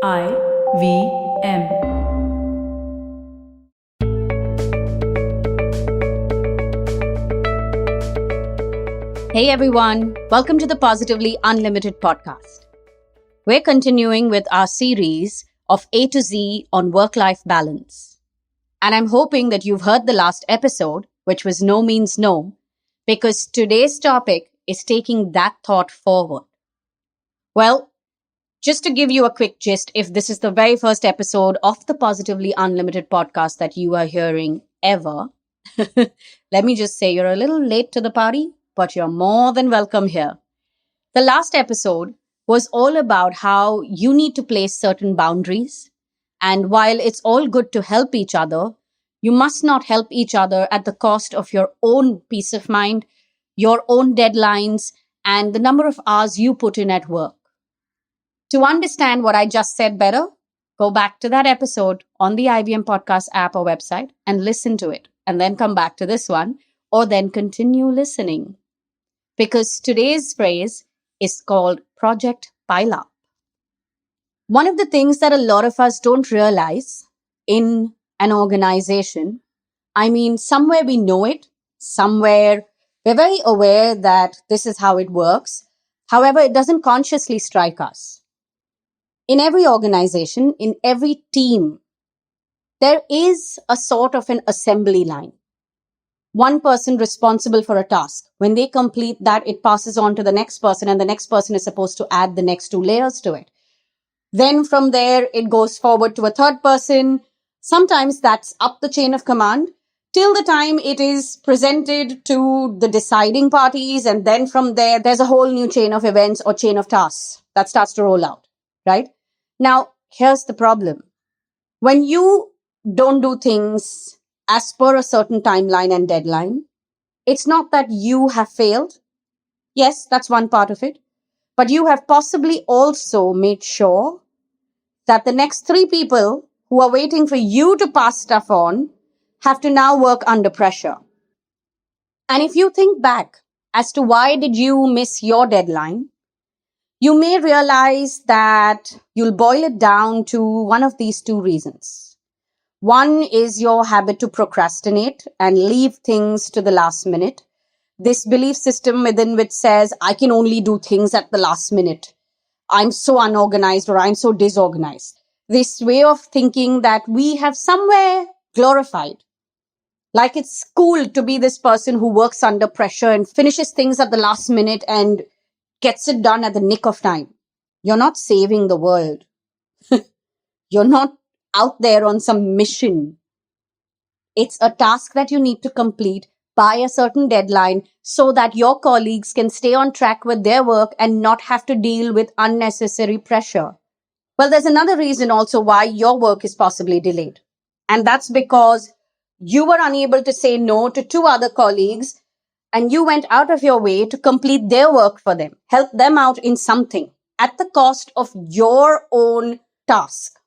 IVM. Hey everyone, welcome to the Positively Unlimited podcast. We're continuing with our series of A to Z on work-life balance. And I'm hoping that you've heard the last episode, which was No Means No, because today's topic is taking that thought forward. Well, just to give you a quick gist, if this is the very first episode of the Positively Unlimited podcast that you are hearing ever, let me just say you're a little late to the party, but you're more than welcome here. The last episode was all about how you need to place certain boundaries. And while it's all good to help each other, you must not help each other at the cost of your own peace of mind, your own deadlines, and the number of hours you put in at work. To understand what I just said better, go back to that episode on the IVM podcast app or website and listen to it, and then come back to this one, or then continue listening. Because today's phrase is called Project Pile Up. One of the things that a lot of us don't realize in an organization, somewhere we know it, somewhere we're very aware that this is how it works. However, it doesn't consciously strike us. In every organization, in every team, there is a sort of an assembly line. One person responsible for a task. When they complete that, it passes on to the next person, and the next person is supposed to add the next two layers to it. Then from there, it goes forward to a third person. Sometimes that's up the chain of command till the time it is presented to the deciding parties. And then from there, there's a whole new chain of events or chain of tasks that starts to roll out, right? Now, here's the problem. When you don't do things as per a certain timeline and deadline, it's not that you have failed. Yes, that's one part of it. But you have possibly also made sure that the next three people who are waiting for you to pass stuff on have to now work under pressure. And if you think back as to why did you miss your deadline, you may realize that you'll boil it down to one of these two reasons. One is your habit to procrastinate and leave things to the last minute. This belief system within which says, I can only do things at the last minute. I'm so unorganized or I'm so disorganized. This way of thinking that we have somewhere glorified. Like it's cool to be this person who works under pressure and finishes things at the last minute and gets it done at the nick of time. You're not saving the world. You're not out there on some mission. It's a task that you need to complete by a certain deadline so that your colleagues can stay on track with their work and not have to deal with unnecessary pressure. Well, there's another reason also why your work is possibly delayed. And that's because you were unable to say no to two other colleagues and you went out of your way to complete their work for them, help them out in something at the cost of your own task.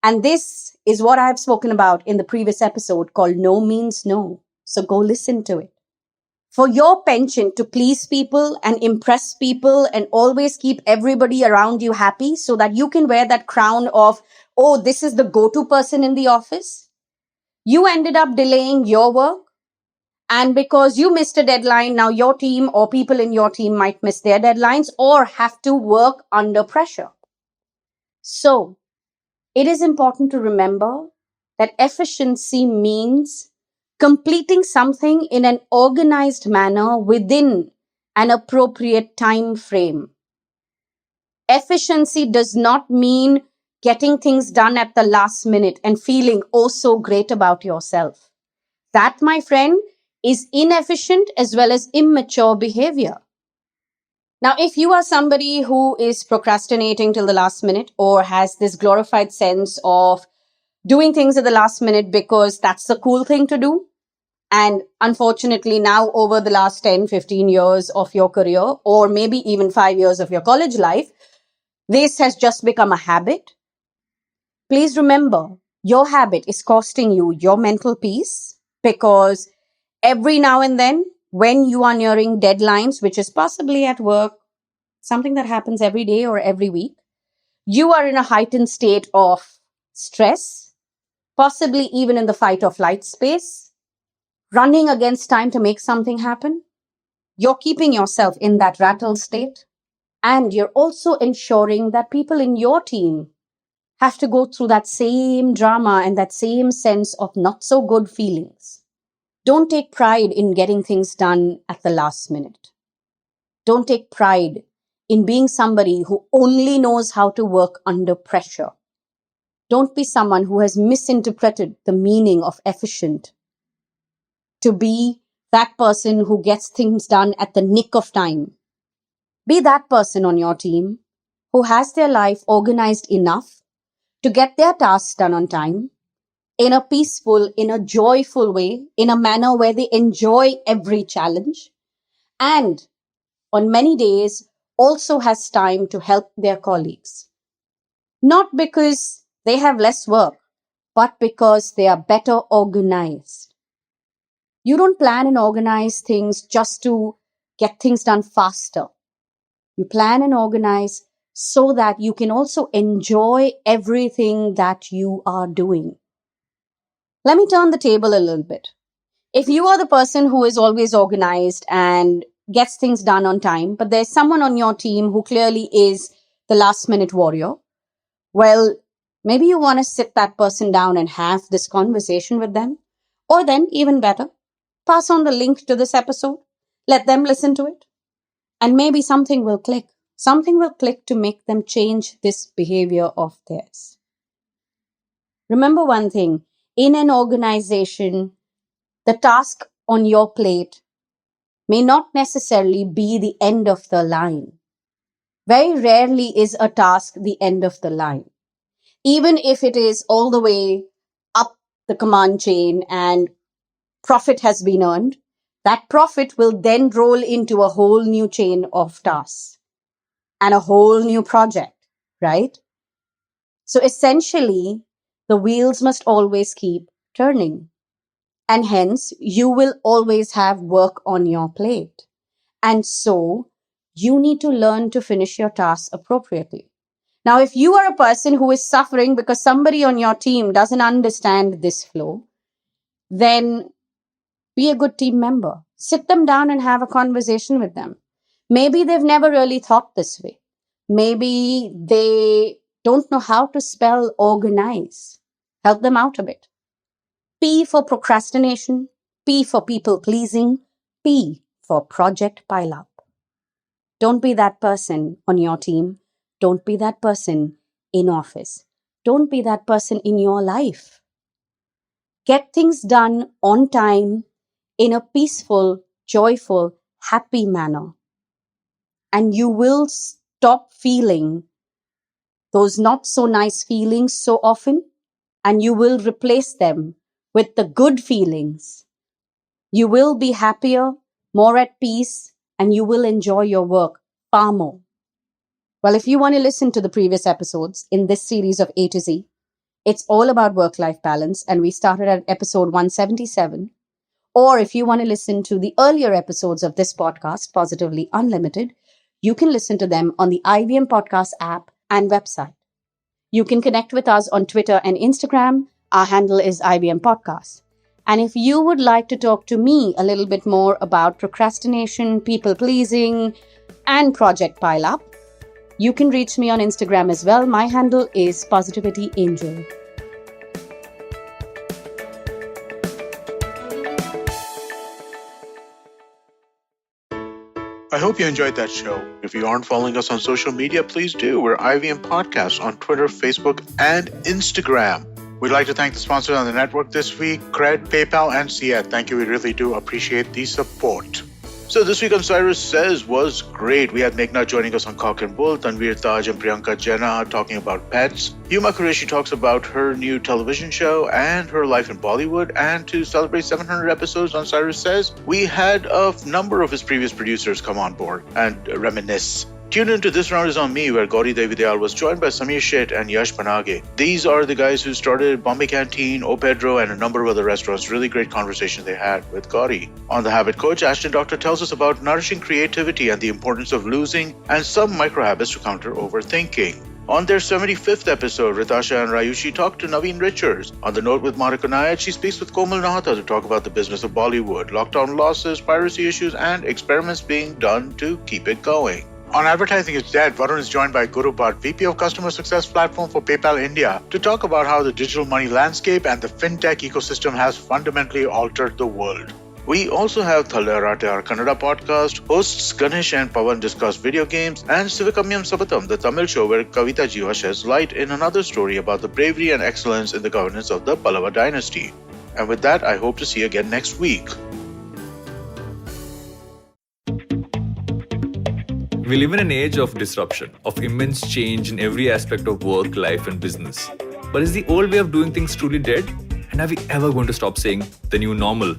And this is what I've spoken about in the previous episode called No Means No. So go listen to it. For your penchant to please people and impress people and always keep everybody around you happy so that you can wear that crown of, oh, this is the go-to person in the office, you ended up delaying your work. And because you missed a deadline, now your team or people in your team might miss their deadlines or have to work under pressure. So it is important to remember that efficiency means completing something in an organized manner within an appropriate time frame. Efficiency does not mean getting things done at the last minute and feeling oh so great about yourself. That, my friend, is inefficient as well as immature behavior. Now, if you are somebody who is procrastinating till the last minute or has this glorified sense of doing things at the last minute because that's the cool thing to do, and unfortunately now over the last 10, 15 years of your career or maybe even 5 years of your college life, this has just become a habit. Please remember, your habit is costing you your mental peace because every now and then, when you are nearing deadlines, which is possibly at work, something that happens every day or every week, You are in a heightened state of stress, possibly even in the fight or flight space, running against time to make something happen. You're keeping yourself in that rattled state. And you're also ensuring that people in your team have to go through that same drama and that same sense of not so good feelings. Don't take pride in getting things done at the last minute. Don't take pride in being somebody who only knows how to work under pressure. Don't be someone who has misinterpreted the meaning of efficient to be that person who gets things done at the nick of time. Be that person on your team who has their life organized enough to get their tasks done on time, in a peaceful, in a joyful way, in a manner where they enjoy every challenge, and on many days also has time to help their colleagues. Not because they have less work, but because they are better organized. You don't plan and organize things just to get things done faster. You plan and organize so that you can also enjoy everything that you are doing. Let me turn the table a little bit. If you are the person who is always organized and gets things done on time, but there's someone on your team who clearly is the last minute warrior, well, maybe you want to sit that person down and have this conversation with them. Or then, even better, pass on the link to this episode. Let them listen to it. And maybe something will click. Something will click to make them change this behavior of theirs. Remember one thing, in an organization, the task on your plate may not necessarily be the end of the line. Very rarely is a task the end of the line. Even if it is all the way up the command chain and profit has been earned, that profit will then roll into a whole new chain of tasks and a whole new project, right? So essentially, the wheels must always keep turning. And hence, you will always have work on your plate. And so, you need to learn to finish your tasks appropriately. Now, if you are a person who is suffering because somebody on your team doesn't understand this flow, then be a good team member. Sit them down and have a conversation with them. Maybe they've never really thought this way. Maybe they don't know how to spell organize. Help them out a bit. P for procrastination, P for people pleasing, P for project pile up. Don't be that person on your team. Don't be that person in office. Don't be that person in your life. Get things done on time in a peaceful, joyful, happy manner. And you will stop feeling those not so nice feelings so often, and you will replace them with the good feelings. You will be happier, more at peace, and you will enjoy your work far more. Well, if you want to listen to the previous episodes in this series of A to Z, it's all about work-life balance, and we started at episode 177. Or if you want to listen to the earlier episodes of this podcast, Positively Unlimited, you can listen to them on the IVM Podcast app and website. You can connect with us on Twitter and Instagram. Our handle is IVM Podcast. And if you would like to talk to me a little bit more about procrastination, people pleasing, and project pile up, you can reach me on Instagram as well. My handle is Positivity Angel. I hope you enjoyed that show. If you aren't following us on social media, please do. We're IVM Podcast on Twitter, Facebook, and Instagram. We'd like to thank the sponsors on the network this week, Cred, PayPal, and Siet. Thank you. We really do appreciate the support. So this week on Cyrus Says was great. We had Meghna joining us on Cock and Bull, Tanveer Taj and Priyanka Jena talking about pets. Yuma Qureshi talks about her new television show and her life in Bollywood. And to celebrate 700 episodes on Cyrus Says, we had a number of his previous producers come on board and reminisce. Tune into This Round Is On Me, where Gauri Devidayal was joined by Samir Sheth and Yash Panage. These are the guys who started Bombay Canteen, O Pedro, and a number of other restaurants. Really great conversations they had with Gauri. On The Habit Coach, Ashton Doctor tells us about nourishing creativity and the importance of losing and some micro habits to counter overthinking. On their 75th episode, Ritasha and Rayushi talk to Naveen Richards. On The Note with Monica Nayat, she speaks with Komal Nahata to talk about the business of Bollywood, lockdown losses, piracy issues, and experiments being done to keep it going. On Advertising is Dead, Varun is joined by Guru Bhatt, VP of Customer Success Platform for PayPal India, to talk about how the digital money landscape and the fintech ecosystem has fundamentally altered the world. We also have Thalarate, our Kannada podcast. Hosts Ganesh and Pawan discuss video games, and Sivakamyam Sabatam, the Tamil show where Kavita Jiva sheds light in another story about the bravery and excellence in the governance of the Pallava dynasty. And with that, I hope to see you again next week. We live in an age of disruption, of immense change in every aspect of work, life, and business. But is the old way of doing things truly dead? And are we ever going to stop saying the new normal?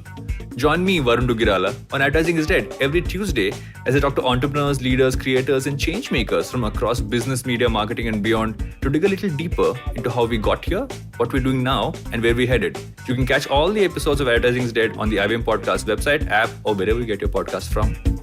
Join me, Varun Dugirala, on Advertising is Dead every Tuesday as I talk to entrepreneurs, leaders, creators, and change makers from across business, media, marketing, and beyond to dig a little deeper into how we got here, what we're doing now, and where we're headed. You can catch all the episodes of Advertising is Dead on the IVM Podcast website, app, or wherever you get your podcast from.